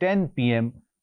10 PM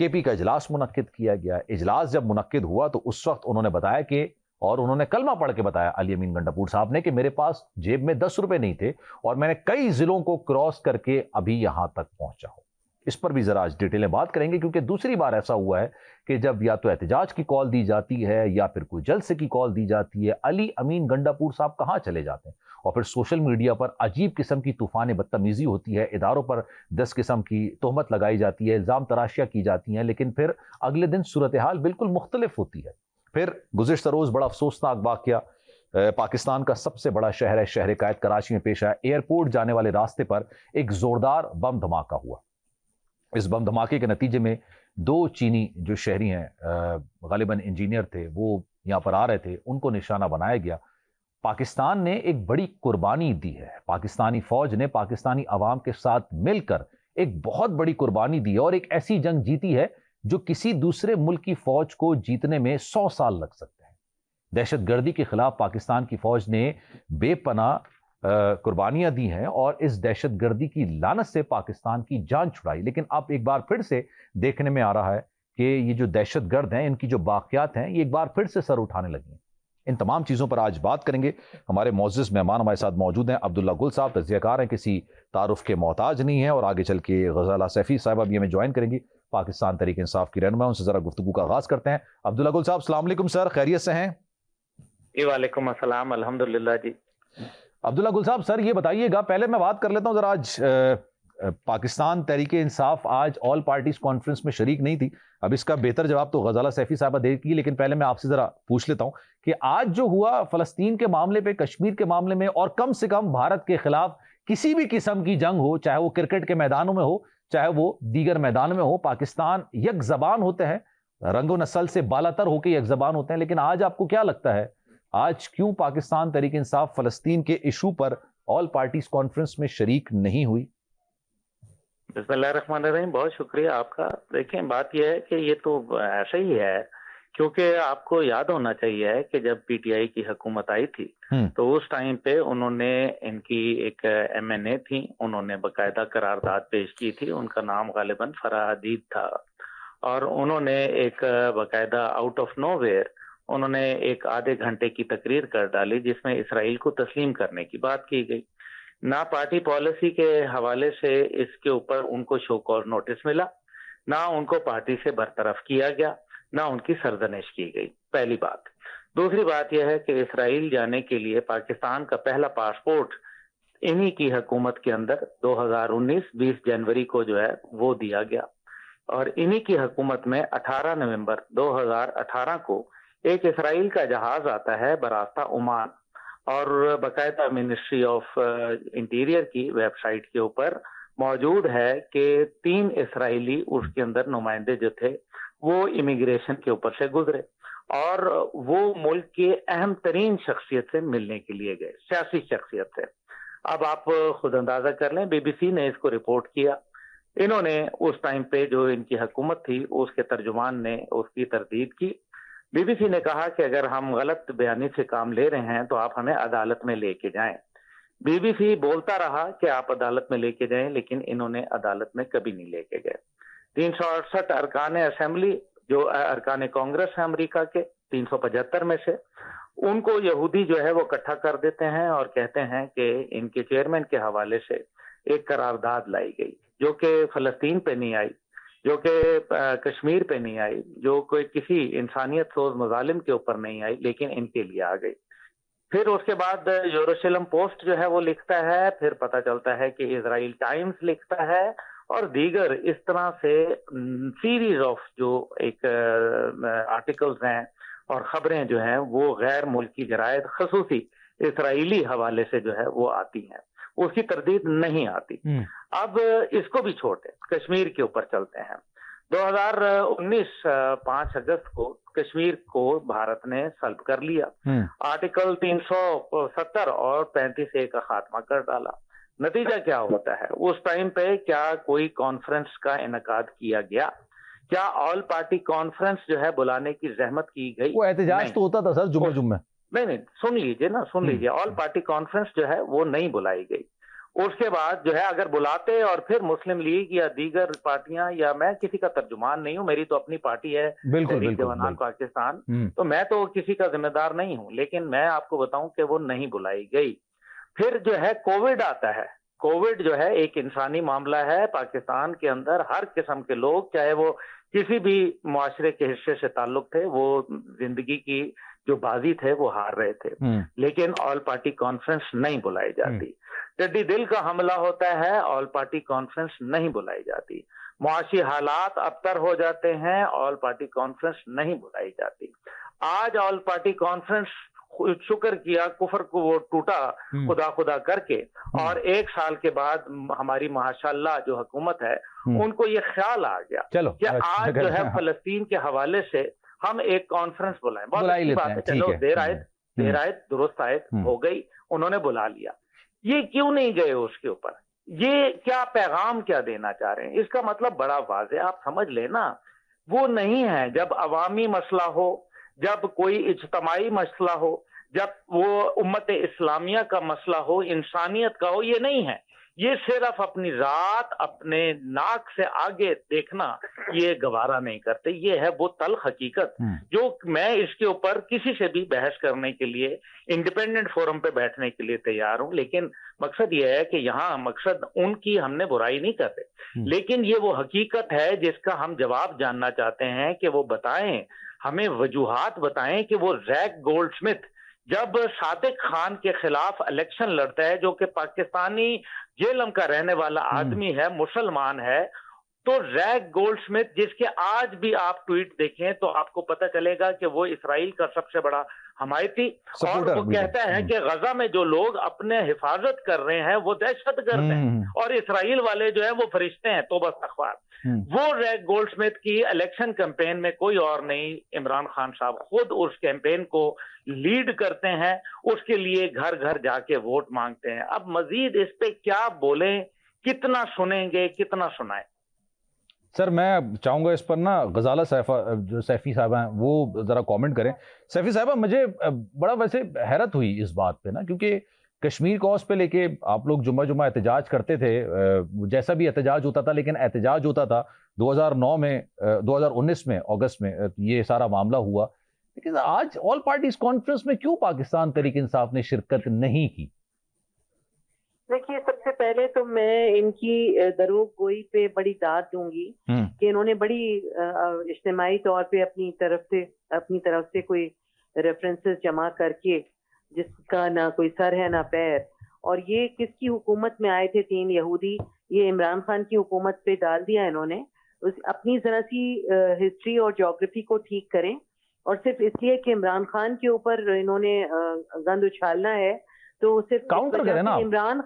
KP کا اجلاس منعقد کیا گیا. اجلاس جب منعقد ہوا تو اس وقت انہوں نے بتایا کہ، اور انہوں نے کلمہ پڑھ کے بتایا علی امین گنڈاپور صاحب نے، کہ میرے پاس جیب میں 10 روپے نہیں تھے اور میں نے کئی ضلعوں کو کراس کر کے ابھی یہاں تک پہنچا ہوں. اس پر بھی ذرا آج ڈیٹیلیں بات کریں گے، کیونکہ دوسری بار ایسا ہوا ہے کہ جب یا تو احتجاج کی کال دی جاتی ہے یا پھر کوئی جلسے کی کال دی جاتی ہے، علی امین گنڈاپور صاحب کہاں چلے جاتے ہیں، اور پھر سوشل میڈیا پر عجیب قسم کی طوفان بدتمیزی ہوتی ہے، اداروں پر 10 قسم کی تہمت لگائی جاتی ہے، الزام تراشیاں کی جاتی ہیں، لیکن پھر اگلے دن صورتحال بالکل مختلف ہوتی ہے. پھر گزشتہ روز بڑا افسوسناک واقعہ پاکستان کا سب سے بڑا شہر ہے شہر قائد کراچی میں پیش آیا. ایئرپورٹ جانے والے راستے پر ایک زوردار بم دھماکہ ہوا. اس بم دھماکے کے نتیجے میں 2 چینی جو شہری ہیں، غالباً انجینئر تھے، وہ یہاں پر آ رہے تھے، ان کو نشانہ بنایا گیا. پاکستان نے ایک بڑی قربانی دی ہے، پاکستانی فوج نے پاکستانی عوام کے ساتھ مل کر ایک بہت بڑی قربانی دی ہے، اور ایک ایسی جنگ جیتی ہے جو کسی دوسرے ملک کی فوج کو جیتنے میں 100 سال لگ سکتے ہیں. دہشت گردی کے خلاف پاکستان کی فوج نے بے پناہ قربانیاں دی ہیں اور اس دہشت گردی کی لعنت سے پاکستان کی جان چھڑائی. لیکن اب ایک بار پھر سے دیکھنے میں آ رہا ہے کہ یہ جو دہشت گرد ہیں، ان کی جو باقیات ہیں، یہ ایک بار پھر سے سر اٹھانے لگی ہیں. ان تمام چیزوں پر آج بات کریں گے. ہمارے معزز مہمان ہمارے ساتھ موجود ہیں. عبداللہ گل صاحب تجزیہ کار ہیں، کسی تعارف کے محتاج نہیں ہیں، اور آگے چل کے غزالہ سیفی صاحبہ بھی ہمیں جوائن کریں گی، پاکستان تحریک انصاف کی رہنما. ان سے ذرا گفتگو کا آغاز کرتے ہیں. عبداللہ گل صاحب السلام علیکم سر، خیریت سے ہیں؟ جی وعلیکم السلام، الحمدللہ. جی عبداللہ گل صاحب، سر یہ بتائیے گا، پہلے میں بات کر لیتا ہوں ذرا. آج پاکستان تحریک انصاف آج آل پارٹیز کانفرنس میں شریک نہیں تھی. اب اس کا بہتر جواب تو غزالہ سیفی صاحبہ دے گی، لیکن پہلے میں آپ سے ذرا پوچھ لیتا ہوں کہ آج جو ہوا فلسطین کے معاملے پہ، کشمیر کے معاملے میں، اور کم سے کم بھارت کے خلاف کسی بھی قسم کی جنگ ہو، چاہے وہ کرکٹ کے میدانوں میں ہو، چاہے وہ دیگر میدان میں ہو، پاکستان یک زبان ہوتے ہیں، رنگ و نسل سے بالاتر ہو کے یک زبان ہوتے ہیں. لیکن آج آپ کو کیا لگتا ہے، آج کیوں پاکستان تحریک انصاف فلسطین کے ایشو پر آل پارٹیز کانفرنس میں شریک نہیں ہوئی؟ بسم اللہ الرحمن الرحیم، بہت شکریہ آپ کا. دیکھیں بات یہ ہے کہ یہ تو ایسا ہی ہے، کیونکہ آپ کو یاد ہونا چاہیے کہ جب PTI کی حکومت آئی تھی تو اس ٹائم پہ انہوں نے، ان کی ایک MNA تھی، انہوں نے باقاعدہ قرارداد پیش کی تھی. ان کا نام غالباً فرح حدید تھا، اور انہوں نے ایک باقاعدہ آؤٹ آف نو ویئر انہوں نے ایک آدھے گھنٹے کی تقریر کر ڈالی، جس میں اسرائیل کو تسلیم کرنے کی بات کی گئی. نہ پارٹی پالیسی کے حوالے سے اس کے اوپر ان کو شو کاز نوٹس ملا، نہ ان کو پارٹی سے برطرف کیا گیا، نہ ان کی سرزنش کی گئی. پہلی بات. دوسری بات یہ ہے کہ اسرائیل جانے کے لیے پاکستان کا پہلا پاسپورٹ انہی کی حکومت کے اندر 2019 20 جنوری کو جو ہے وہ دیا گیا، اور انہی کی حکومت میں 18 نومبر 2018 کو ایک اسرائیل کا جہاز آتا ہے براستہ عمان، اور باقاعدہ منسٹری آف انٹیریئر کی ویب سائٹ کے اوپر موجود ہے کہ 3 اسرائیلی اس کے اندر نمائندے جو تھے وہ امیگریشن کے اوپر سے گزرے، اور وہ ملک کے اہم ترین شخصیت سے ملنے کے لیے گئے، سیاسی شخصیت سے. اب آپ خود اندازہ کر لیں، BBC نے اس کو رپورٹ کیا. انہوں نے اس ٹائم پہ جو ان کی حکومت تھی، اس کے ترجمان نے اس کی تردید کی. BBC نے کہا کہ اگر ہم غلط بیانی سے کام لے رہے ہیں تو آپ ہمیں عدالت میں لے کے جائیں. BBC بولتا رہا کہ آپ عدالت میں لے کے جائیں، لیکن انہوں نے عدالت میں کبھی نہیں لے کے گئے. 368 ارکان اسمبلی، جو ارکان کانگریس ہیں امریکہ کے 375 میں سے، ان کو یہودی جو ہے وہ اکٹھا کر دیتے ہیں اور کہتے ہیں کہ ان کے چیئرمین کے حوالے سے ایک قرارداد لائی گئی جو کہ فلسطین پہ نہیں آئی، جو کہ کشمیر پہ نہیں آئی، جو کوئی کسی انسانیت سوز مظالم کے اوپر نہیں آئی، لیکن ان کے لیے آ گئی. پھر اس کے بعد یروشلم پوسٹ جو ہے وہ لکھتا ہے، پھر پتہ چلتا ہے کہ اسرائیل ٹائمز لکھتا ہے، اور دیگر اس طرح سے سیریز آف جو ایک آرٹیکلز ہیں اور خبریں جو ہیں وہ غیر ملکی جرائد خصوصی اسرائیلی حوالے سے جو ہے وہ آتی ہیں، اس کی تردید نہیں آتی. اب اس کو بھی چھوڑتے کشمیر کے اوپر چلتے ہیں. 2019 5 اگست کو کشمیر کو بھارت نے سلب کر لیا، آرٹیکل 370 اور 35A کا خاتمہ کر ڈالا. نتیجہ کیا ہوتا ہے؟ اس ٹائم پہ کیا کوئی کانفرنس کا انعقاد کیا گیا؟ کیا آل پارٹی کانفرنس جو ہے بلانے کی زحمت کی گئی؟ وہ احتجاج تو ہوتا تھا سر جمعہ. نہیں، سن لیجئے نا، سن لیجئے. آل پارٹی کانفرنس جو ہے وہ نہیں بلائی گئی. اس کے بعد جو ہے اگر بلاتے اور پھر مسلم لیگ یا دیگر پارٹیاں، یا میں کسی کا ترجمان نہیں ہوں، میری تو اپنی پارٹی ہے تحریک جوانان پاکستان، تو میں تو کسی کا ذمہ دار نہیں ہوں، لیکن میں آپ کو بتاؤں کہ وہ نہیں بلائی گئی۔ پھر جو ہے کووڈ آتا ہے، کووڈ جو ہے ایک انسانی معاملہ ہے، پاکستان کے اندر ہر قسم کے لوگ، چاہے وہ کسی بھی معاشرے کے حصے سے تعلق تھے، وہ زندگی کی جو بازی تھے وہ ہار رہے تھے، لیکن آل پارٹی کانفرنس نہیں بلائی جاتی۔ ٹڈی دل کا حملہ ہوتا ہے، آل پارٹی کانفرنس نہیں بلائی جاتی۔ معاشی حالات ابتر ہو جاتے ہیں، آل پارٹی کانفرنس نہیں بلائی جاتی۔ آج آل پارٹی کانفرنس شکر کیا، کفر کو وہ ٹوٹا خدا خدا کر کے، اور ایک سال کے بعد ہماری ماشاءاللہ جو حکومت ہے ان کو یہ خیال آ گیا کہ آج جو ہے فلسطین کے حوالے سے ہم ایک کانفرنس بلائیں۔ بہت اچھی بات ہے، چلو دیر آئے درست آئے ہو گئی، انہوں نے بلا لیا۔ یہ کیوں نہیں گئے اس کے اوپر؟ یہ کیا پیغام کیا دینا چاہ رہے ہیں؟ اس کا مطلب بڑا واضح، آپ سمجھ لیں نا، وہ نہیں ہے جب عوامی مسئلہ ہو، جب کوئی اجتماعی مسئلہ ہو، جب وہ امت اسلامیہ کا مسئلہ ہو، انسانیت کا ہو، یہ نہیں ہے۔ یہ صرف اپنی ذات، اپنے ناک سے آگے دیکھنا یہ گوارا نہیں کرتے۔ یہ ہے وہ تلخ حقیقت جو میں اس کے اوپر کسی سے بھی بحث کرنے کے لیے انڈیپینڈنٹ فورم پہ بیٹھنے کے لیے تیار ہوں، لیکن مقصد یہ ہے کہ یہاں مقصد ان کی ہم نے برائی نہیں کرتے، لیکن یہ وہ حقیقت ہے جس کا ہم جواب جاننا چاہتے ہیں کہ وہ بتائیں، ہمیں وجوہات بتائیں کہ وہ زیک گولڈ سمتھ جب صادق خان کے خلاف الیکشن لڑتا ہے، جو کہ پاکستانی جیلم کا رہنے والا آدمی ہے، مسلمان ہے، تو زیک گولڈ سمتھ جس کے آج بھی آپ ٹویٹ دیکھیں تو آپ کو پتہ چلے گا کہ وہ اسرائیل کا سب سے بڑا حمایتی، اور وہ کہتا ہے کہ غزہ میں جو لوگ اپنے حفاظت کر رہے ہیں وہ دہشت گرد ہیں، اور اسرائیل والے جو ہیں وہ فرشتے ہیں، توبہ استغفار۔ وہ زیک گولڈ سمتھ کی الیکشن کیمپین میں کوئی اور نہیں، عمران خان صاحب خود اس کیمپین کو لیڈ کرتے ہیں، اس کے لیے گھر گھر جا کے ووٹ مانگتے ہیں۔ اب مزید اس پہ کیا بولیں، کتنا سنیں گے، کتنا سنائیں؟ سر میں چاہوں گا اس پر نا غزالہ جو سیفی صاحبہ ہیں وہ ذرا کامنٹ کریں۔ سیفی صاحبہ، مجھے بڑا ویسے حیرت ہوئی اس بات پہ نا، کیونکہ کشمیر کوز پہ لے کے آپ لوگ جمعہ جمعہ احتجاج کرتے تھے، جیسا بھی احتجاج ہوتا تھا، لیکن احتجاج ہوتا تھا 2009 میں 2019 میں اگست میں یہ سارا معاملہ ہوا، لیکن آج آل پارٹیز کانفرنس میں کیوں پاکستان تحریک انصاف نے شرکت نہیں کی؟ دیکھیے، سب سے پہلے تو میں ان کی دروغ گوئی پہ بڑی داد دوں گی کہ انہوں نے بڑی اجتماعی طور پہ اپنی طرف سے کوئی ریفرنسز جمع کر کے جس کا نہ کوئی سر ہے نہ پیر، اور یہ کس کی حکومت میں آئے تھے 3 یہودی، یہ عمران خان کی حکومت پہ ڈال دیا انہوں نے۔ اپنی ذرا سی ہسٹری اور جغرافی کو ٹھیک کریں، اور صرف اس لیے کہ عمران خان کے اوپر انہوں نے گند اچھالنا ہے تو صرف کاؤنٹر کریں نا۔ عمران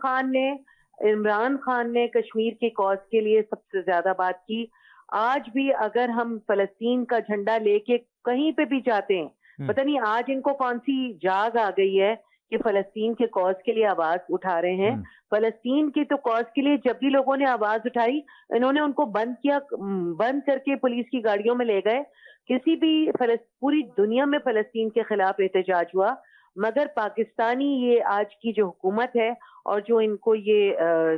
خان نے کشمیر کے کاز کے لیے سب سے زیادہ بات کی۔ آج بھی اگر ہم فلسطین کا جھنڈا لے کے کہیں پہ بھی جاتے ہیں، پتہ نہیں آج ان کو کون سی جاگ آ گئی ہے کہ فلسطین کے کاز کے لیے آواز اٹھا رہے ہیں۔ فلسطین کے تو کاز کے لیے جب بھی لوگوں نے آواز اٹھائی، انہوں نے ان کو بند کر کے پولیس کی گاڑیوں میں لے گئے۔ کسی بھی پوری دنیا میں فلسطین کے خلاف احتجاج ہوا، مگر پاکستانی یہ آج کی جو حکومت ہے اور جو ان کو یہ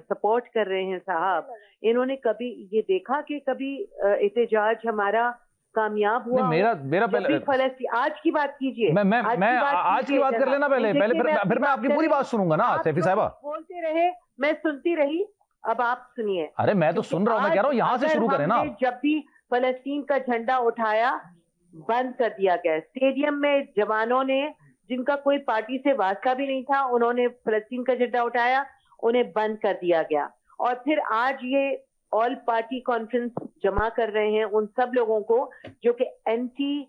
سپورٹ کر رہے ہیں صاحب، انہوں نے کبھی یہ دیکھا کہ کبھی احتجاج ہمارا کامیاب ہوا؟ میرا پہلے آج کی بات کیجئے، میں آج کی بات کر لینا پہلے پھر میں آپ کی پوری بات سنوں گا نا سیفی صاحبہ۔ بولتے رہے، میں سنتی رہی، اب آپ سنیے۔ ارے میں تو سن رہا ہوں، میں کہہ رہا ہوں یہاں سے شروع کریں نا۔ جب بھی فلسطین کا جھنڈا اٹھایا بند کر دیا گیا۔ اسٹیڈیم میں جوانوں نے، جن کا کوئی پارٹی سے واسطہ بھی نہیں تھا، انہوں نے فلسطین کا جھنڈا اٹھایا، انہیں بند کر دیا گیا۔ اور پھر آج یہ آل پارٹی کانفرنس جمع کر رہے ہیں ان سب لوگوں کو جو کہ اینٹی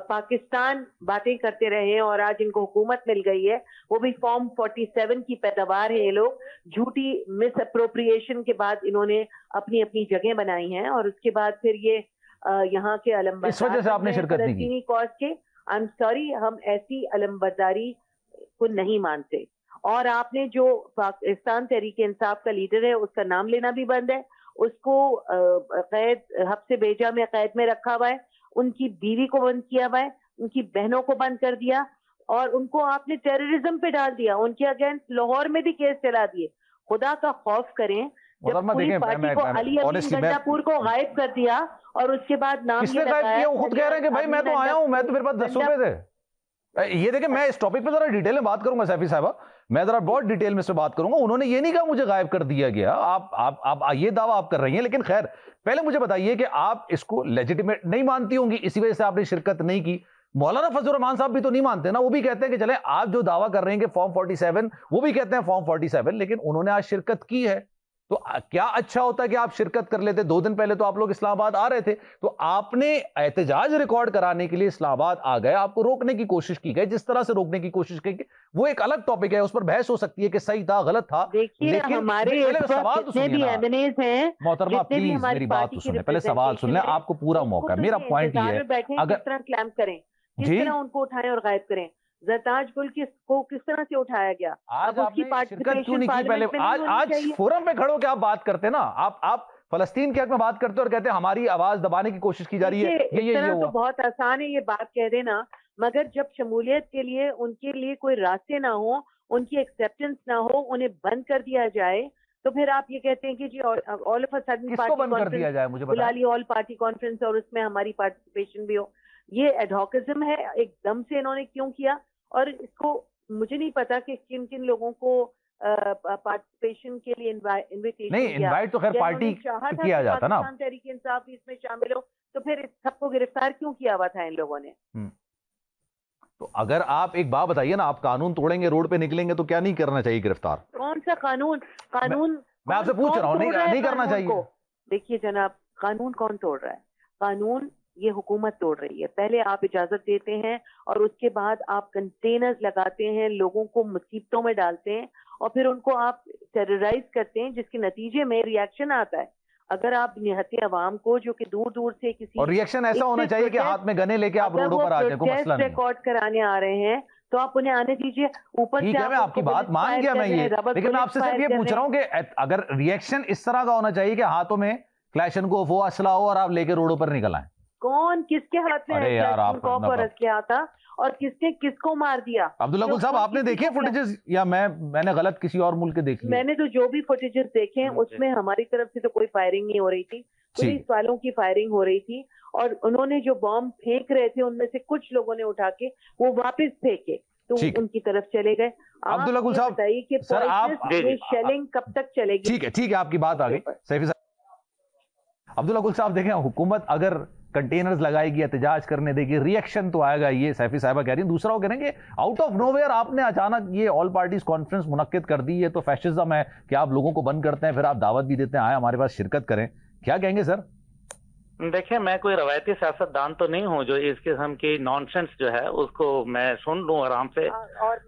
پاکستان باتیں کرتے رہے، اور آج ان کو حکومت مل گئی ہے، وہ بھی فارم 47 کی پیداوار ہے۔ یہ لوگ جھوٹی مس اپروپریشن کے بعد انہوں نے اپنی اپنی جگہ بنائی ہیں، اور اس کے بعد پھر یہ یہاں کے علم اس وجہ سے آپ نے شرکت نہیں کی۔ کاز کے I'm sorry، ہم ایسی علم برداری کو نہیں مانتے۔ اور آپ نے جو پاکستان تحریک انصاف کا لیڈر ہے اس کا نام لینا بھی بند ہے، اس کو قید حبس بیجا میں قید میں رکھا ہوا ہے، ان کی بیوی کو بند کیا ہوا ہے، ان کی بہنوں کو بند کر دیا، اور ان کو آپ نے ٹیررزم پہ ڈال دیا، ان کے اگینسٹ لاہور میں بھی کیس چلا دیے، خدا کا خوف کریں. جب پوری پارٹی کو علی امین گنڈاپور کو غائب کر دیا اور اس کے بعد نام کس نے غائب کیا؟ وہ خود کہہ رہے ہیں کہ بھائی میں تو آیا ہوں, میں تو میرے پاس 10 روپے تھے. یہ دیکھیں میں اس ٹاپک پہ ذرا ڈیٹیل میں بات کروں گا سیفی صاحبہ, میں ذرا بہت ڈیٹیل میں اس پہ بات کروں گا. انہوں نے یہ نہیں کہا مجھے غائب کر دیا گیا, آپ یہ دعویٰ آپ کر رہی ہیں. لیکن خیر پہلے مجھے بتائیے کہ آپ اس کو لیجیٹیمیٹ نہیں مانتی ہوں گی, اسی وجہ سے آپ نے شرکت نہیں کی. مولانا فضل الرحمان صاحب بھی تو نہیں مانتے نا, وہ بھی کہتے ہیں کہ چلیں آپ جو دعویٰ کر رہے ہیں کہ فارم 47, وہ بھی کہتے ہیں فارم 47, لیکن انہوں نے آج شرکت کی ہے. تو کیا اچھا ہوتا ہے کہ آپ شرکت کر لیتے. 2 دن پہلے تو آپ لوگ اسلام آباد آ رہے تھے, تو آپ نے احتجاج ریکارڈ کرانے کے لیے اسلام آباد آ گئے, آپ کو روکنے کی کوشش کی گئی, جس طرح سے روکنے کی کوشش کی گئی وہ ایک الگ ٹاپک ہے, اس پر بحث ہو سکتی ہے کہ صحیح تھا غلط تھا. دیکھیے ہمارے جتنے بھی ایونیز ہیں, محترمہ پلیز میری بات تو سنیں, پہلے سوال سن لیں, آپ کو پورا موقع ہے. میرا پوائنٹ یہ ہے اگر کس طرح کلیمپ کریں, کس طرح ان کو اٹھائیں اور غائب کریں. زرتاج گل کو کس طرح سے اٹھایا گیا, آج آپ نے شرکت کیوں نہیں کی پہلے؟ آج فورم پہ کھڑو کہ آپ بات کرتے نا, آپ فلسطین کے حق میں بات کرتے اور کہتے ہیں ہماری آواز دبانے کی کوشش کی جا رہی ہے. یہ تو بہت آسان ہے یہ بات کہہ دینا, مگر جب شمولیت کے لیے ان کے لیے کوئی راستے نہ ہو, ان کی ایکسیپٹنس نہ ہو, انہیں بند کر دیا جائے, تو پھر آپ یہ کہتے ہیں کہ جی all of a sudden party بند کر دیا جائے, مجھے بلا لی آل پارٹی کانفرنس اور اس میں ہماری پارٹیسپیشن بھی ہو. یہ ایڈہاکزم ہے, ایک دم سے انہوں نے کیوں کیا, اور اس کو مجھے نہیں پتا کہ کن کن لوگوں کو پارٹیسپیشن کے لیے انویٹیشن نہیں, انوائٹ تو خیر پارٹی کیا جاتا نا, پاکستان تحریک انصاف اس میں شامل ہو, تو پھر سب کو گرفتار کیوں کیا ہوا تھا ان لوگوں نے؟ تو اگر آپ ایک بات بتائیے نا, آپ قانون توڑیں گے, روڈ پہ نکلیں گے, تو کیا نہیں کرنا چاہیے گرفتار؟ کون سا قانون میں آپ سے پوچھ رہا ہوں, نہیں کرنا چاہیے. دیکھیے جناب, قانون کون توڑ رہا ہے؟ قانون یہ حکومت توڑ رہی ہے. پہلے آپ اجازت دیتے ہیں اور اس کے بعد آپ کنٹینرز لگاتے ہیں, لوگوں کو مصیبتوں میں ڈالتے ہیں, اور پھر ان کو آپ ٹیررائز کرتے ہیں, جس کے نتیجے میں ریاکشن آتا ہے. اگر آپ نہتے عوام کو جو کہ دور دور سے کسی اور ریاکشن ایسا ہونا چاہیے کہ ہاتھ میں گنے لے کے آپ روڈوں پر آ جائیں, کوئی مسئلہ نہیں. ریکارڈ کرانے آ رہے ہیں تو آپ انہیں آنے دیجئے. اوپر سے میں آپ کی بات مان گیا میں یہ, لیکن میں آپ سے صرف یہ پوچھ رہا ہوں کہ اگر ریاکشن اس طرح کا ہونا چاہیے کہ ہاتھوں میں کلیشن کو وہ اسلحہ ہو اور آپ لے کے روڈوں پر نکل آئیں. کون کس کے ہاتھ میں اسلحہ تھا اور کس نے کس کو مار دیا؟ عبداللہ گل صاحب آپ نے دیکھے فوٹیجز, یا میں نے غلط کسی اور ملک کے دیکھ لی؟ میں نے تو جو بھی فوٹیجز دیکھے ہیں اس میں ہماری طرف سے تو کوئی فائرنگ نہیں ہو رہی تھی, پولیس والوں کی فائرنگ ہو رہی تھی, اور انہوں نے جو بم پھینک رہے تھے ان میں سے کچھ لوگوں نے اٹھا کے وہ واپس پھینکے تو ان کی طرف چلے گئے. عبداللہ گل صاحب بتائیے کہ یہ شیلنگ کب تک چلے گی؟ ٹھیک ہے, آپ کی بات آ گئی سیفی صاحب. عبداللہ گل صاحب دیکھیں, حکومت اگر کنٹینرز لگائے گی, احتجاج کرنے دے گی, ریئیکشن تو آئے گا, یہ سیفی صاحبہ کہہ رہی ہیں. دوسرا وہ کہہ رہے ہیں کہ آؤٹ آف نو ویئر آپ نے اچانک یہ آل پارٹیز کانفرنس منعقد کر دی, یہ تو فیشزم ہے کہ آپ لوگوں کو بند کرتے ہیں, پھر آپ دعوت بھی دیتے ہیں آئے ہمارے پاس شرکت کریں. کیا کہیں گے سر؟ دیکھیں میں کوئی روایتی سیاست دان تو نہیں ہوں جو اس قسم کی نان سینس جو ہے اس کو میں سن لوں آرام سے.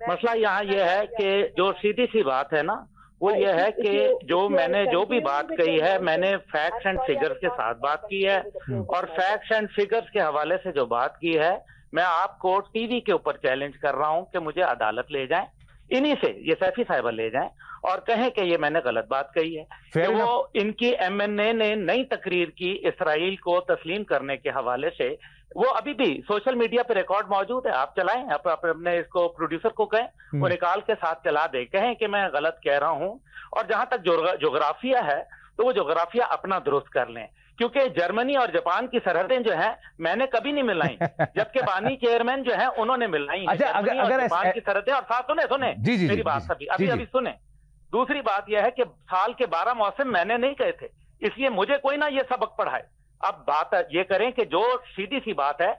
مسئلہ یہاں یہ ہے کہ جو سیدھی سی بات ہے نا وہ یہ ہے کہ جو میں نے جو بھی بات کہی ہے میں نے فیکٹس اینڈ فگرز کے ساتھ بات کی ہے, اور فیکٹس اینڈ فگرز کے حوالے سے جو بات کی ہے میں آپ کو ٹی وی کے اوپر چیلنج کر رہا ہوں کہ مجھے عدالت لے جائیں, انہی سے یہ سیفی صاحبہ لے جائیں اور کہیں کہ یہ میں نے غلط بات کہی ہے. کہ وہ ان کی ایم این اے نے نئی تقریر کی اسرائیل کو تسلیم کرنے کے حوالے سے, وہ ابھی بھی سوشل میڈیا پہ ریکارڈ موجود ہے, آپ چلائیں, آپ اپنے اس کو پروڈیوسر کو کہیں وہ نکال کے ساتھ چلا دے, کہیں کہ میں غلط کہہ رہا ہوں. اور جہاں تک جغرافیہ ہے تو وہ جغرافیہ اپنا درست کر لیں, کیونکہ جرمنی اور جاپان کی سرحدیں جو ہیں میں نے کبھی نہیں ملائی, جبکہ بانی چیئرمین جو ہیں انہوں نے ملائی ہیں جاپان کی سرحدیں. اور ساتھ سنیں میری بات ابھی سنیں. دوسری بات یہ ہے کہ سال کے 12 موسم میں نے نہیں کہے تھے, اس لیے مجھے کوئی نہ یہ سبق پڑھائے. اب بات یہ کریں کہ جو سیدھی سی بات ہے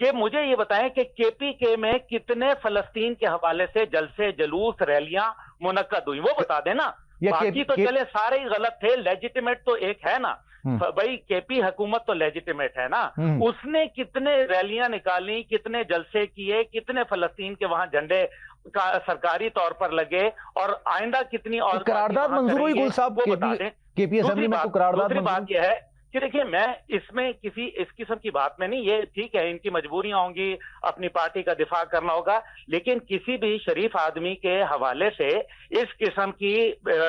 کہ مجھے یہ بتائیں کہ کے پی کے میں کتنے فلسطین کے حوالے سے جلسے, جلوس, ریلیاں منعقد ہوئی, وہ بتا دیں نا. باقی تو چلے سارے ہی غلط تھے, لیجیٹیمیٹ تو ایک ہے نا بھائی, کے پی حکومت تو لیجیٹیمیٹ ہے نا. اس نے کتنے ریلیاں نکالی, کتنے جلسے کیے, کتنے فلسطین کے وہاں جھنڈے سرکاری طور پر لگے, اور آئندہ کتنی اور قرارداد منظور ہوئی گل صاحب کے پی اسمبلی میں؟ تو قرارداد دوسری بات یہ ہے کہ دیکھیے میں اس میں کسی اس قسم کی بات میں نہیں, یہ ٹھیک ہے ان کی مجبوریاں ہوں گی, اپنی پارٹی کا دفاع کرنا ہوگا, لیکن کسی بھی شریف آدمی کے حوالے سے اس قسم کی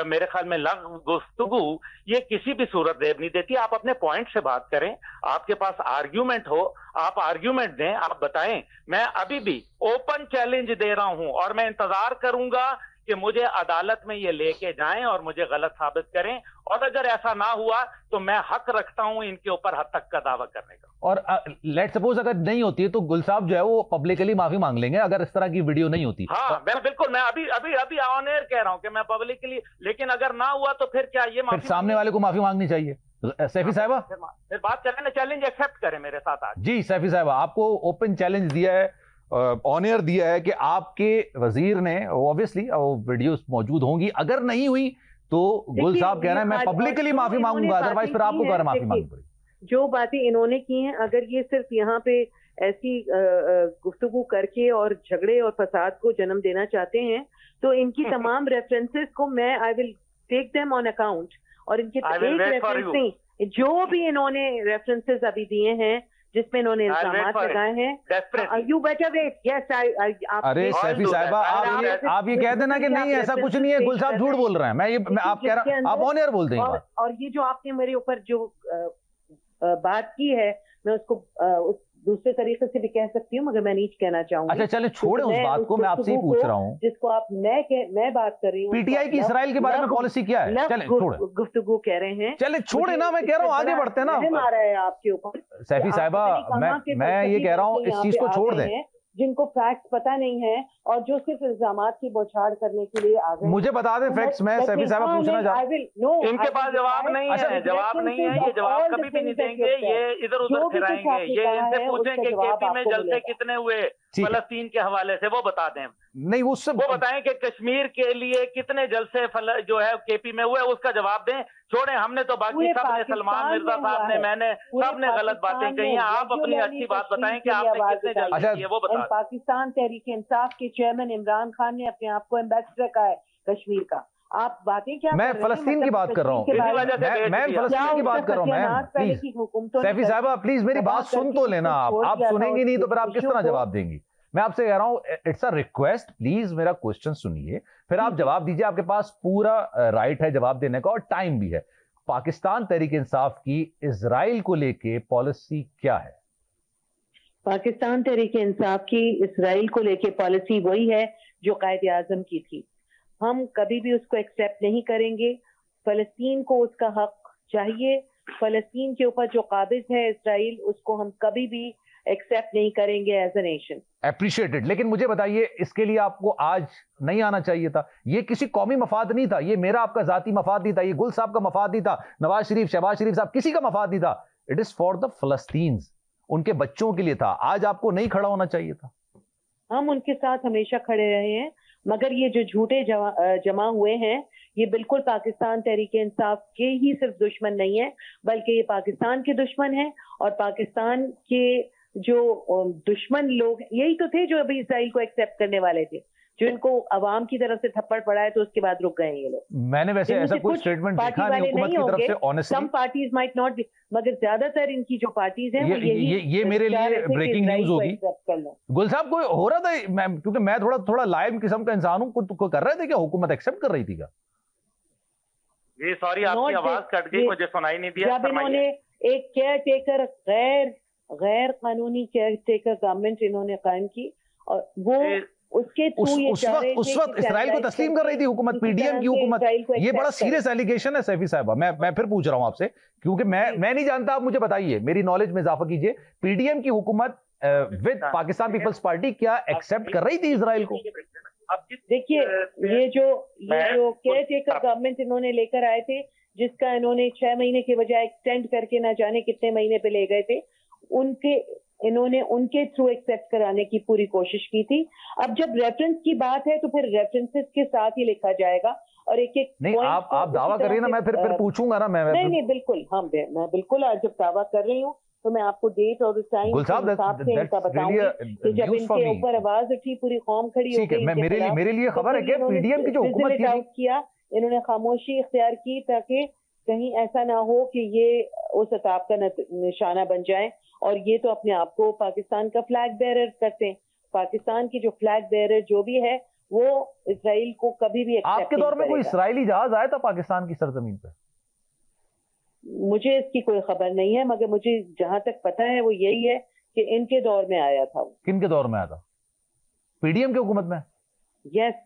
میرے خیال میں لغو گفتگو یہ کسی بھی صورت دیب نہیں دیتی. آپ اپنے پوائنٹ سے بات کریں, آپ کے پاس آرگیومنٹ ہو, آپ آرگیومنٹ دیں, آپ بتائیں. میں ابھی بھی اوپن چیلنج دے رہا ہوں اور میں انتظار کروں گا کہ مجھے عدالت میں یہ لے کے جائیں اور مجھے غلط ثابت کریں, اور اگر ایسا نہ ہوا تو میں حق رکھتا ہوں ان کے اوپر حد تک کا دعویٰ کرنے کا. اور لیٹ سپوز اگر نہیں ہوتی ہے تو گل صاحب جو ہے وہ پبلکلی معافی مانگ لیں گے اگر اس طرح کی ویڈیو نہیں ہوتی. ہاں بالکل, میں ابھی آن ایئر کہہ رہا ہوں کہ میں پبلکلی, لیکن اگر نہ ہوا تو پھر کیا یہ پھر سامنے والے کو معافی مانگنی چاہیے. سیفی صاحبہ پھر بات کریں نا, چیلنج ایکسپٹ کریں میرے ساتھ آج. جی سیفی صاحبہ, آپ کو اوپن چیلنج دیا ہے, آن ایئر دیا ہے کہ آپ کے وزیر نے, اوبویسلی ویڈیوز موجود ہوں گی, اگر نہیں ہوئی تو گل صاحب کہہ رہے ہیں میں پبلکلی معافی مانگوں گا, ادروائز پھر آپ کو کیا معافی مانگنی پڑے گی. جو باتیں انہوں نے کی ہیں, اگر یہ صرف یہاں پہ ایسی گفتگو کر کے اور جھگڑے اور فساد کو جنم دینا چاہتے ہیں تو ان کی تمام ریفرنسز کو میں آئی ول ٹیک دیم آن اکاؤنٹ, اور ان کے ایک ریفرنس نہیں, جو بھی انہوں نے ریفرنسز ابھی دیے ہیں جس میں انہوں نے الزامات لگائے ہیں, یو بیٹر ویٹ. یس ارے سیفی صاحبہ آپ یہ کہہ دینا کہ نہیں ایسا کچھ نہیں ہے, گل صاحب جھوٹ بول رہے ہیں, میں آپ کہہ رہا ہوں آپ آن ایئر بول دیں. اور یہ جو آپ نے میرے اوپر جو بات کی ہے میں اس کو دوسرے طریقے سے بھی کہہ سکتی ہوں, مگر میں نہیں کہنا چاہوں گی. اچھا چلیں چھوڑیں اس بات کو, میں آپ سے ہی پوچھ رہا ہوں جس کو آپ میں بات کر رہی ہوں, پی ٹی آئی کی اسرائیل کے بارے میں پالیسی کیا ہے, چلیں چھوڑیں گفتگو کہہ رہے ہیں, چلیں چھوڑیں نا, میں کہہ رہا ہوں آگے بڑھتے ہیں نا. آ رہا ہے آپ کے اوپر سیفی صاحبہ, میں یہ کہہ رہا ہوں اس چیز کو چھوڑ دیں, جن کو فیکٹس پتہ نہیں ہے اور جو صرف الزامات کی بوچھاڑ کرنے کے لیے آ گئے. مجھے بتا دیں فیکٹس, میں سیفی صاحبہ پوچھنا چاہتا ہوں. ان کے پاس جواب نہیں ہے, جواب نہیں ہے, یہ جواب کبھی بھی نہیں دیں گے, یہ ادھر ادھر پھرائیں گے. یہ ان سے پوچھیں کہ کے پی میں جلسے کتنے ہوئے فلسطین کے حوالے سے, وہ بتا دیں. نہیں وہ بتائیں کہ کشمیر کے لیے کتنے جلسے جو ہے کے پی میں ہوئے, اس کا جواب دیں. چھوڑیں, ہم نے تو باقی سب نے, سلمان مرزا صاحب نے, میں نے, سب نے غلط باتیں کہی ہیں. آپ اپنی اچھی بات بتائیں کہ آپ نے کتنے جلسے کیے وہ بتا. پاکستان تحریک انصاف کے چیئرمین عمران خان نے اپنے آپ کو ایمبیسڈر کہا ہے کشمیر کا. آپ باتیں کیا, میں فلسطین کی بات کر رہا ہوں, میں فلسطین کی بات کر رہا ہوں. سیفی صاحبہ پلیز میری بات سن تو لینا, آپ سنیں گی نہیں تو پھر آپ کس طرح جواب دیں گی. میں آپ سے کہہ رہا ہوں اٹس اے ریکویسٹ, پلیز میرا کوشچن سنیے پھر آپ جواب دیجیے. آپ کے پاس پورا رائٹ ہے جواب دینے کا اور ٹائم بھی ہے. پاکستان تحریک انصاف کی اسرائیل کو لے کے پالیسی کیا ہے؟ پاکستان تحریک انصاف کی اسرائیل کو لے کے پالیسی وہی ہے جو قائد اعظم کی تھی. ہم کبھی بھی اس کو ایکسیپٹ نہیں کریں گے. فلسطین کو اس کا حق چاہیے, فلسطین کے اوپر جو قابض ہے اسرائیل, اس کو ہم کبھی بھی ایکسیپٹ نہیں کریں گے ایز اے نیشن. اپریشیٹڈ. لیکن مجھے بتائیے اس کے لیے آپ کو آج نہیں آنا چاہیے تھا. یہ کسی قومی مفاد نہیں تھا, یہ میرا آپ کا ذاتی مفاد نہیں تھا, یہ گل صاحب کا مفاد نہیں تھا, نواز شریف, شہباز شریف صاحب, کسی کا مفاد نہیں تھا. اٹ از فار دا فلسطینز, ان کے بچوں کے لیے تھا. آج آپ کو نہیں کھڑا ہونا چاہیے تھا. ہم ان کے ساتھ ہمیشہ کھڑے رہے ہیں, مگر یہ جو جھوٹے جمع ہوئے ہیں یہ بالکل پاکستان تحریک انصاف کے ہی صرف دشمن نہیں ہے, بلکہ یہ پاکستان کے دشمن ہیں. اور پاکستان کے جو دشمن لوگ یہی تو تھے جو ابھی اسرائیل کو ایکسیپٹ کرنے والے تھے, جو ان کو عوام کی طرف سے تھپڑ پڑا ہے تو اس کے بعد رک گئے ہیں یہ لوگ. میں نے ویسے ایسا کوئی سٹیٹمنٹ دیکھا نہیں حکومت کی طرف سے, honestly some parties might not be, مگر زیادہ تر ان کی جو پارٹیز ہیں یہ میرے لیے بریکنگ نیوز ہوگی. گل صاحب کوئی ہو رہا تھا, کیونکہ میں تھوڑا لائیو قسم کا انسان ہوں, کوئی کر رہے تھے کہ حکومت ایکسیپٹ کر رہی تھی کیا؟ جی سوری, آپ کی آواز کٹ گئی, مجھے سنائی نہیں دیا. جب انہوں نے ایک کیئر ٹیکر غیر قانونی کیئر ٹیکر گورنمنٹ انہوں نے قائم کی, اور وہ اس کے اس وقت اسرائیل کو تسلیم کر رہی تھی حکومت, پی ڈی ایم کی حکومت. یہ بڑا سیریس ایلیگیشن ہے سیفی صاحبہ. میں پھر پوچھ رہا ہوں آپ سے, کیونکہ میں نہیں جانتا, آپ مجھے بتائیے, میری نالج میں اضافہ کیجئے. پی ڈی ایم کی حکومت ود پاکستان پیپلز پارٹی کیا ایکسیپٹ کر رہی تھی اسرائیل کو؟ دیکھیے, یہ جو کیئر ٹیکر گورنمنٹ انہوں نے لے کر آئے تھے, جس کا انہوں نے 6 مہینے کے بجائے ایکسٹینڈ کر کے نہ جانے کتنے مہینے پہ لے گئے تھے, انہوں نے ان کے تھرو ایکسیپٹ کرانے کی پوری کوشش کی تھی. اب جب ریفرنس کی بات ہے تو پھر ریفرنسز کے ساتھ ہی لکھا جائے گا, اور ایک نہیں آپ دعویٰ کر رہی ہیں نا, میں پھر پوچھوں گا نا. نہیں بالکل, میں بالکل آج جب دعویٰ کر رہی ہوں تو میں آپ کو ڈیٹ اور ٹائم کے حساب سے ان کا بتاؤں گی کہ جب ان کے اوپر آواز اٹھی پوری قوم کھڑی ہو گئی. میرے لیے خبر ہے کہ پی ڈی ایم کی جو حکومت کیا, انہوں نے خاموشی اختیار کی تاکہ کہیں ایسا نہ ہو کہ یہ اس عذاب کا نشانہ بن جائے. اور یہ تو اپنے آپ کو پاکستان کا فلیگ بیئرر کرتے ہیں. پاکستان کی جو فلیگ بیئرر جو بھی ہے وہ اسرائیل کو کبھی بھی ایکسیپٹ نہیں کرے گا. آپ کے دور میں کوئی اسرائیلی جہاز آیا تھا پاکستان کی سرزمین پہ؟ مجھے اس کی کوئی خبر نہیں ہے, مگر مجھے جہاں تک پتا ہے وہ یہی ہے کہ ان کے دور میں آیا تھا. کن کے دور میں آیا تھا؟ پی ڈی ایم کی حکومت میں؟ یس.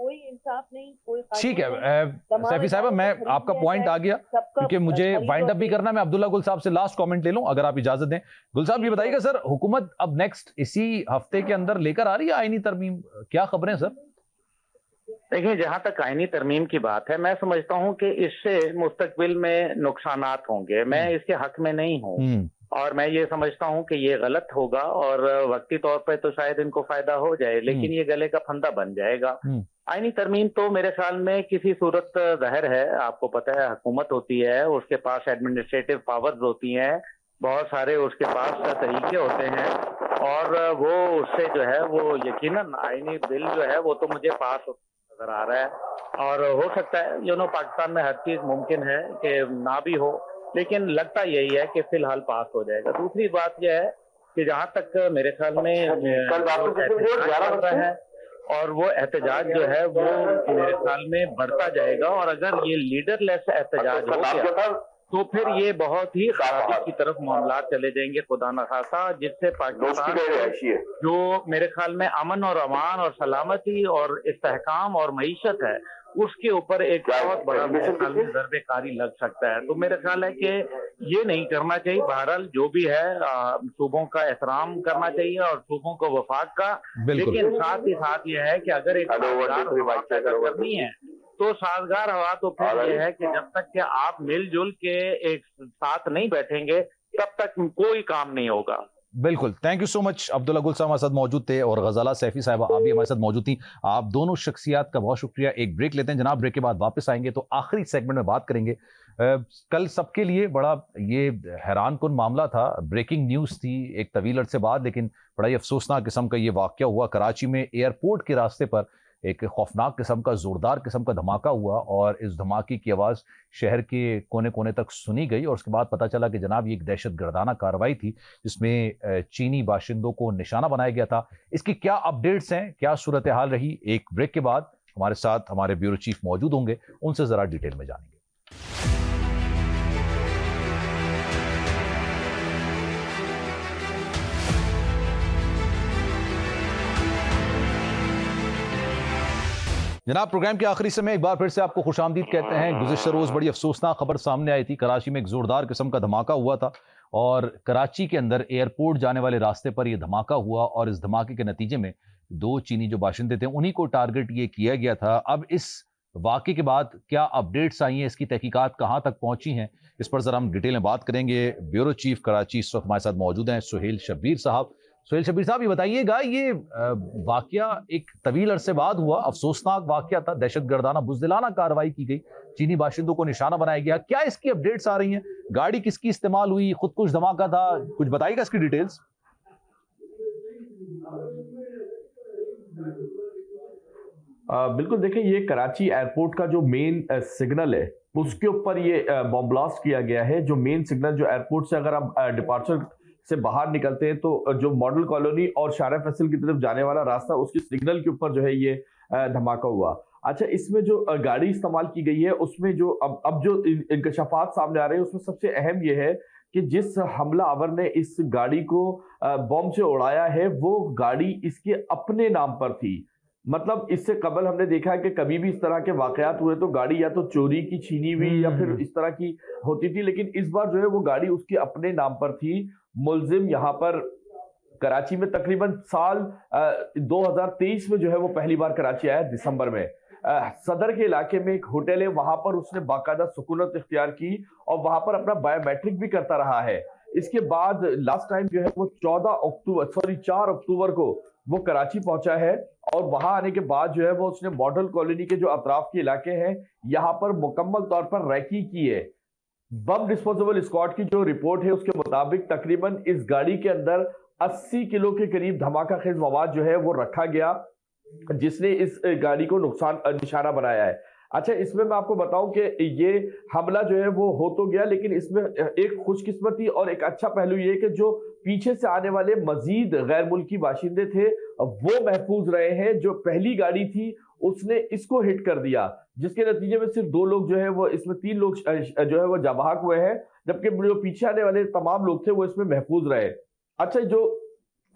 کوئی انصاف نہیں, کوئی ٹھیک ہے سیفی صاحبہ, میں آپ کا پوائنٹ آ گیا کیونکہ مجھے وائنڈ اپ بھی کرنا. میں عبداللہ گل صاحب سے لاسٹ کامنٹ لے لوں اگر آپ اجازت دیں. گل صاحب یہ بتائیے گا سر, حکومت اب نیکسٹ اسی ہفتے کے اندر لے کر آ رہی ہے آئینی ترمیم, کیا خبریں سر؟ دیکھیں, جہاں تک آئینی ترمیم کی بات ہے, میں سمجھتا ہوں کہ اس سے مستقبل میں نقصانات ہوں گے. میں اس کے حق میں نہیں ہوں اور میں یہ سمجھتا ہوں کہ یہ غلط ہوگا اور وقتی طور پہ تو شاید ان کو فائدہ ہو جائے, لیکن یہ گلے کا پھندا بن جائے گا. آئینی ترمیم تو میرے خیال میں کسی صورت ظاہر ہے, آپ کو پتہ ہے حکومت ہوتی ہے, اس کے پاس ایڈمنسٹریٹو پاورز ہوتی ہیں, بہت سارے اس کے پاس طریقے ہوتے ہیں, اور وہ اس سے جو ہے وہ یقیناً آئینی بل جو ہے وہ تو مجھے پاس نظر آ رہا ہے, اور ہو سکتا ہے پاکستان میں ہر چیز ممکن ہے کہ نہ بھی ہو, لیکن لگتا یہی ہے کہ فی الحال پاس ہو جائے گا. دوسری بات یہ ہے کہ جہاں تک میرے خیال میں احتجاج ہے اور وہ احتجاج جو ہے وہ میرے خیال میں بڑھتا جائے گا, اور اگر یہ لیڈر لیس احتجاج ہو گیا تو پھر یہ بہت ہی خرابی کی طرف معاملات چلے جائیں گے خدا نخواستہ, جس سے پاکستان جو میرے خیال میں امن اور امان اور سلامتی اور استحکام اور معیشت ہے اس کے اوپر ایک بہت بڑا میرے خیال میں ضربے کاری لگ سکتا ہے. تو میرے خیال ہے کہ یہ نہیں کرنا چاہیے. بہرحال جو بھی ہے صوبوں کا احترام کرنا چاہیے اور صوبوں کو وفاق کا, لیکن ساتھ ہی ساتھ یہ ہے کہ اگر ایک کرنی ہے تو سازگار ہوا تو پھر یہ ہے کہ جب تک کہ آپ مل جل کے ایک ساتھ نہیں بیٹھیں گے تب تک کوئی کام نہیں ہوگا. بالکل, تھینک یو سو مچ. عبداللہ گل صاحب ہمارے ساتھ موجود تھے اور غزالہ سیفی صاحبہ آپ بھی ہمارے ساتھ موجود تھیں. آپ دونوں شخصیات کا بہت شکریہ. ایک بریک لیتے ہیں جناب, بریک کے بعد واپس آئیں گے تو آخری سیگمنٹ میں بات کریں گے. کل سب کے لیے بڑا یہ حیران کن معاملہ تھا, بریکنگ نیوز تھی ایک طویل عرصے بعد, لیکن بڑا ہی افسوسناک قسم کا یہ واقعہ ہوا. کراچی میں ایئرپورٹ کے راستے پر ایک خوفناک قسم کا زوردار قسم کا دھماکہ ہوا اور اس دھماکے کی آواز شہر کے کونے کونے تک سنی گئی, اور اس کے بعد پتہ چلا کہ جناب یہ ایک دہشت گردانہ کارروائی تھی جس میں چینی باشندوں کو نشانہ بنایا گیا تھا. اس کی کیا اپڈیٹس ہیں, کیا صورتحال رہی, ایک بریک کے بعد ہمارے ساتھ ہمارے بیورو چیف موجود ہوں گے, ان سے ذرا ڈیٹیل میں جانیں گے. جناب, پروگرام کے آخری سے میں ایک بار پھر سے آپ کو خوش آمدید کہتے ہیں. گزشتہ روز بڑی افسوسناک خبر سامنے آئی تھی. کراچی میں ایک زوردار قسم کا دھماکہ ہوا تھا اور کراچی کے اندر ایئرپورٹ جانے والے راستے پر یہ دھماکہ ہوا, اور اس دھماکے کے نتیجے میں 2 چینی جو باشندے تھے انہی کو ٹارگٹ یہ کیا گیا تھا. اب اس واقعے کے بعد کیا اپڈیٹس آئی ہیں, اس کی تحقیقات کہاں تک پہنچی ہیں, اس پر ذرا ہم ڈیٹیل میں بات کریں گے. بیورو چیف کراچی اس وقت ہمارے ساتھ موجود ہیں سہیل شبیر صاحب. سہیل شبیر صاحب, یہ بتائیے گا, یہ واقعہ ایک طویل عرصے بعد ہوا, افسوسناک واقعہ تھا, دہشت گردانہ بزدلانہ کارروائی کی گئی, چینی باشندوں کو نشانہ بنایا گیا. کیا اس کی اپڈیٹس آ رہی ہیں, گاڑی کس کی استعمال ہوئی, خود کش دھماکہ تھا, کچھ بتائیے گا اس کی ڈیٹیلز. بالکل, دیکھیں یہ کراچی ایئرپورٹ کا جو مین سگنل ہے اس کے اوپر یہ بم بلاسٹ کیا گیا ہے. جو مین سگنل جو ایئرپورٹ سے اگر آپ ڈپارچر سے باہر نکلتے ہیں تو جو ماڈل کالونی اور شارع فیصل کی طرف جانے والا راستہ, اس کی سگنل کے اوپر جو ہے یہ دھماکہ ہوا. اچھا, اس میں جو گاڑی استعمال کی گئی ہے اس میں جو اب جو انکشافات سامنے آ رہے ہیں اس میں سب سے اہم یہ ہے کہ جس حملہ آور نے اس گاڑی کو بم سے اڑایا ہے وہ گاڑی اس کے اپنے نام پر تھی. مطلب اس سے قبل ہم نے دیکھا ہے کہ کبھی بھی اس طرح کے واقعات ہوئے تو گاڑی یا تو چوری کی, چھینی ہوئی یا پھر اس طرح کی ہوتی تھی, لیکن اس بار جو ہے وہ گاڑی اس کے اپنے نام پر تھی. ملزم یہاں پر کراچی میں تقریباً سال 2023 میں جو ہے وہ پہلی بار کراچی آیا, دسمبر میں. صدر کے علاقے میں ایک ہوٹل ہے, وہاں پر اس نے باقاعدہ سکونت اختیار کی اور وہاں پر اپنا بایو میٹرک بھی کرتا رہا ہے. اس کے بعد لاسٹ ٹائم جو ہے وہ 4 اکتوبر کو وہ کراچی پہنچا ہے, اور وہاں آنے کے بعد جو ہے وہ اس نے ماڈل کالونی کے جو اطراف کے علاقے ہیں یہاں پر مکمل طور پر ریکی کی ہے. بم ڈسپوزیبل اسکواڈ کی جو رپورٹ ہے اس کے مطابق تقریباً اس گاڑی کے اندر 80 کلو کے قریب دھماکہ خیز مواد جو ہے وہ رکھا گیا جس نے اس گاڑی کو نشانہ بنایا ہے. اچھا, اس میں آپ کو بتاؤں کہ یہ حملہ جو ہے وہ ہو تو گیا, لیکن اس میں ایک خوش قسمتی اور ایک اچھا پہلو یہ کہ جو پیچھے سے آنے والے مزید غیر ملکی باشندے تھے وہ محفوظ رہے ہیں. جو پہلی گاڑی تھی اس نے اس کو ہٹ کر دیا, جس کے نتیجے میں صرف 2 لوگ جو ہے وہ اس میں 3 لوگ جو ہے وہ جاں بحق ہوئے ہیں, جبکہ جو پیچھے آنے والے تمام لوگ تھے وہ اس میں محفوظ رہے. اچھا, جو